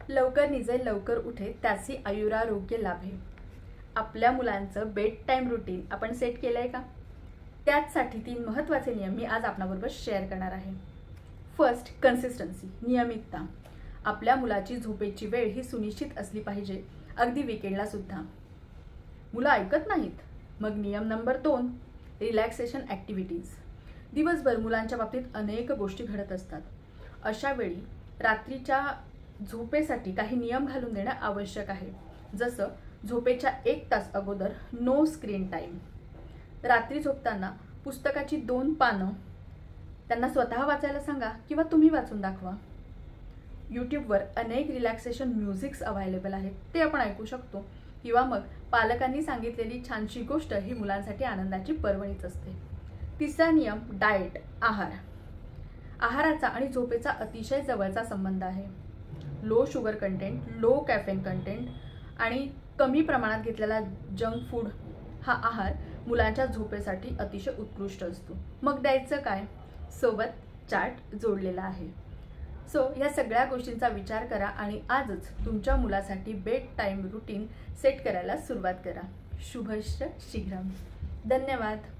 लवकर निजे लवकर उठे त्याची आयुरारोग्य लाभे। आपल्या मुलांचं बेड टाइम रुटीन आपण सेट केलंय का? त्यासाठी 3 महत्त्वाचे नियम मी आज आपल्याबरोबर शेअर करणार आहे। फर्स्ट, कन्सिस्टन्सी, नियमितता। आपल्या मुलाची झोपेची वेळ ही सुनिश्चित असली पाहिजे, अगदी वीकेंडला सुद्धा। मुलं ऐकत नाहीत, मग नियम नंबर 2, रिलॅक्सेशन ॲक्टिव्हिटीज। दिवसभर मुलांच्या बाबतीत अनेक गोष्टी घडत असतात। अशा वेळी रात्रीच्या झोपेसाठी काही नियम घालून देणं आवश्यक आहे। जसं झोपेच्या 1 तास अगोदर नो स्क्रीन टाइम। रात्री झोपताना पुस्तकाची 2 पानं त्यांना स्वतः वाचायला सांगा किंवा तुम्ही वाचून दाखवा। यूट्यूबवर अनेक रिलॅक्सेशन म्युझिक्स अवेलेबल आहेत, ते आपण ऐकू शकतो। किंवा मग पालकांनी सांगितलेली छानशी गोष्ट ही मुलांसाठी आनंदाची पर्वणीच असते। तिसरा नियम, डाएट, आहार। आहाराचा आणि झोपेचा अतिशय जवळचा संबंध आहे। Low sugar content, low caffeine content आणि कमी प्रमाणात घेतलेला जंक फूड हा आहार मुलांच्या झोपेसाठी अतिशय उत्कृष्ट असतो। मग द्यायचं काय? सोबत चार्ट जोडलेला आहे। सो या सगळ्या गोष्टींचा विचार करा आणि आजच तुमच्या मुलासाठी बेड टाइम रुटीन सेट करायला सुरुवात करा। शुभश्च शीघ्रम। धन्यवाद।